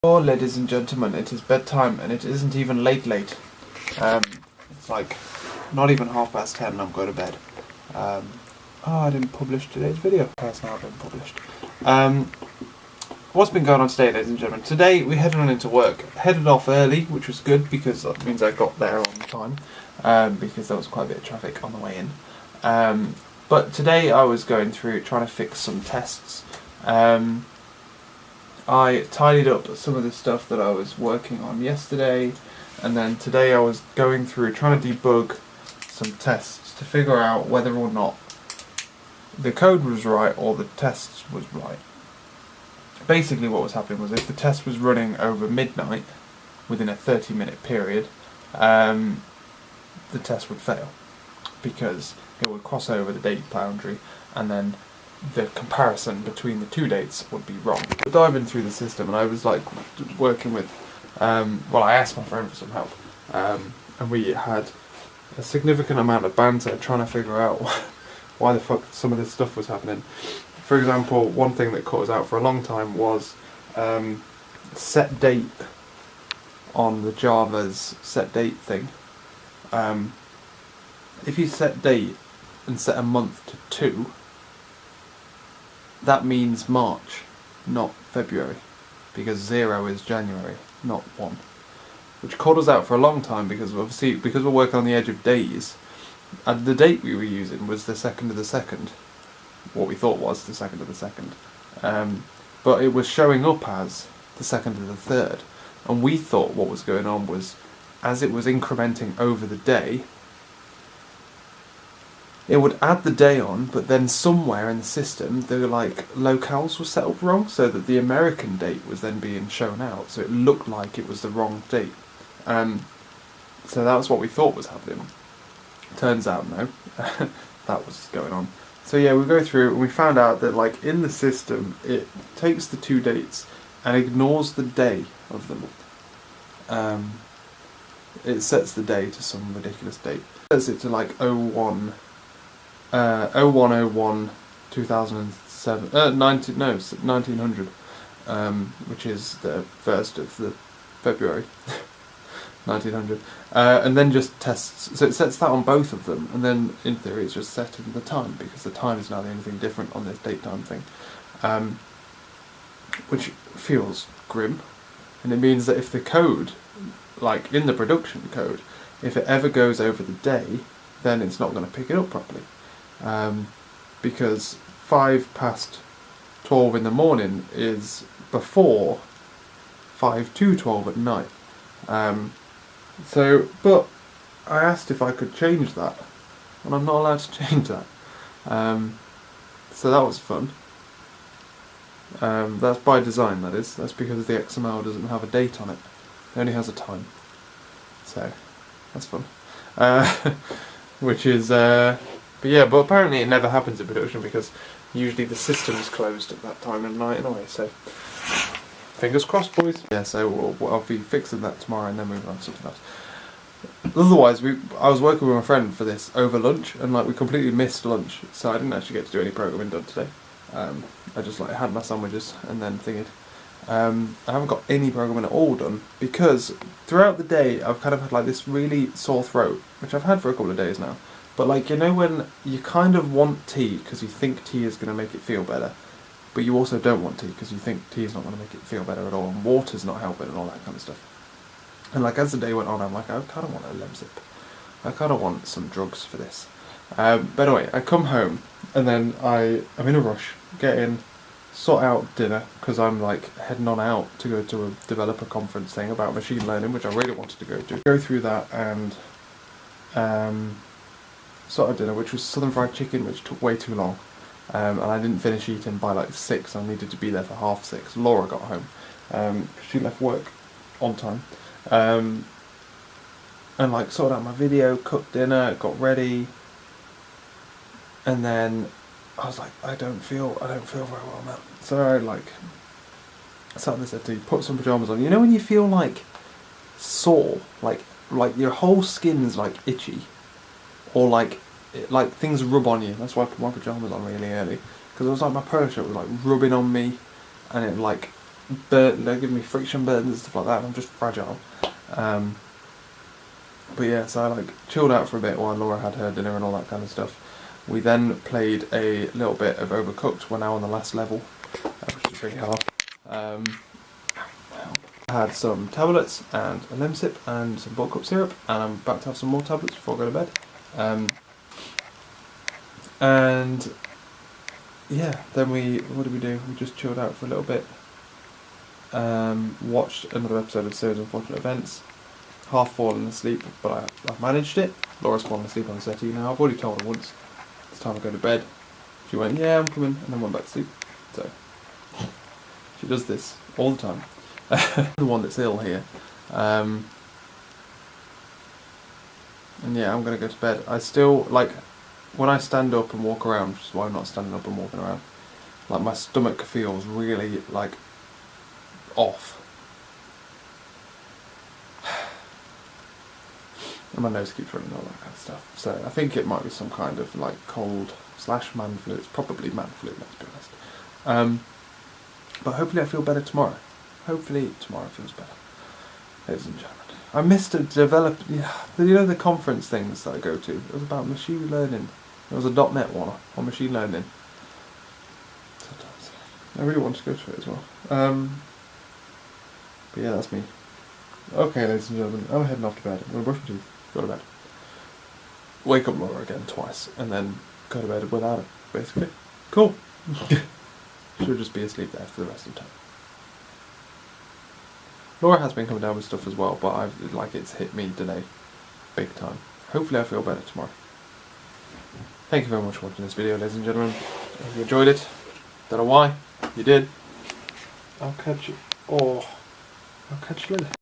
Oh, ladies and gentlemen, it is bedtime, and it isn't even late. It's like not even 10:30, and I'm going to bed. I didn't publish today's video. It's now been published. What's been going on today, ladies and gentlemen? Today we headed on into work. Headed off early, which was good because that means I got there on time. Because there was quite a bit of traffic on the way in. But today I was going through trying to fix some tests. I tidied up some of the stuff that I was working on yesterday, and then today I was going through trying to debug some tests to figure out whether or not the code was right or the tests was right. Basically what was happening was if the test was running over midnight within a 30-minute period, the test would fail because it would cross over the date boundary, and then the comparison between the two dates would be wrong. Diving through the system, and I was like working with, I asked my friend for some help, and we had a significant amount of banter trying to figure out why the fuck some of this stuff was happening. For example, one thing that caught us out for a long time was set date on the Java's set date thing. If you set date and set a month to 2, that means March, not February, because 0 is January, not 1. Which caught us out for a long time because obviously, because we're working on the edge of days, and the date we were using was the 2nd of the 2nd, what we thought was the 2nd of the 2nd, but it was showing up as the 2nd of the 3rd, and we thought what was going on was, as it was incrementing over the day, it would add the day on, but then somewhere in the system, the locales were set up wrong, so that the American date was then being shown out, so it looked like it was the wrong date. So that was what we thought was happening. Turns out, no, that was going on. So yeah, we go through and we found out that in the system, it takes the two dates and ignores the day of them. It sets the day to some ridiculous date. It sets it to 0101 2007 1900, which is the 1st of the February 1900, and then just tests, so it sets that on both of them, and then in theory it's just set in the time, because the time is now the only thing different on this date time thing, which feels grim, and it means that if the code, in the production code, if it ever goes over the day, then it's not going to pick it up properly. Because 5 past 12 in the morning is before 5 to 12 at night. But I asked if I could change that, and I'm not allowed to change that. So that was fun. That's by design, that is. That's because the XML doesn't have a date on it. It only has a time. So, that's fun. Which is, but apparently it never happens in production because usually the system is closed at that time of night anyway, so fingers crossed, boys. Yeah, so I'll be fixing that tomorrow and then moving on to something else. Otherwise, I was working with my friend for this over lunch, and we completely missed lunch, so I didn't actually get to do any programming done today. I just had my sandwiches and then thingied. I haven't got any programming at all done because throughout the day I've kind of had this really sore throat, which I've had for a couple of days now. But when you kind of want tea because you think tea is going to make it feel better, but you also don't want tea because you think tea is not going to make it feel better at all, and water's not helping and all that kind of stuff. And as the day went on, I'm I kind of want a Lemsip. I kind of want some drugs for this. But anyway, I come home and then I'm in a rush, get in, sort out dinner because I'm heading on out to go to a developer conference thing about machine learning, which I really wanted to go to. Go through that and sort of dinner, which was southern fried chicken, which took way too long, and I didn't finish eating by 6. I needed to be there for 6:30. Laura got home, she left work on time, and sorted out my video, cooked dinner, got ready, and then I was I don't feel very well, man. So I sat there, said to you, put some pyjamas on. You know when you feel sore, like your whole skin's itchy, or things rub on you. That's why I put my pyjamas on really early, because it was my polo shirt was rubbing on me, and it they give me friction burns and stuff like that, and I'm just fragile. But yeah, so I like chilled out for a bit while Laura had her dinner and all that kind of stuff. We then played a little bit of Overcooked. We're now on the last level, which is pretty hard. I had some tablets and a Lemsip and some buttercup syrup, and I'm about to have some more tablets before I go to bed. And yeah, then what did we do? We just chilled out for a little bit. Watched another episode of Series of Unfortunate Events. Half fallen asleep, but I managed it. Laura's fallen asleep on the settee now. I've already told her once it's time to go to bed. She went, yeah, I'm coming, and then went back to sleep. So she does this all the time. The one that's ill here. And yeah, I'm gonna go to bed. I still, like, when I stand up and walk around, which is why I'm not standing up and walking around, like my stomach feels really, like, off. And my nose keeps running, all that kind of stuff. So I think it might be some kind of like cold / man flu. It's probably man flu, let's be honest. But hopefully I feel better tomorrow. Hopefully tomorrow feels better. Ladies and gentlemen, I missed a developed, the conference things that I go to. It was about machine learning. There was a .NET one on machine learning. Sometimes I really want to go to it as well. But yeah, that's me. Okay, ladies and gentlemen, I'm heading off to bed. I'm going to brush my teeth, go to bed. Wake up Laura again twice, and then go to bed without her, basically. Cool. She'll just be asleep there for the rest of the time. Laura has been coming down with stuff as well, but it's hit me today, big time. Hopefully I feel better tomorrow. Thank you very much for watching this video, ladies and gentlemen. If you enjoyed it, don't know why, you did. I'll catch you. I'll catch you later.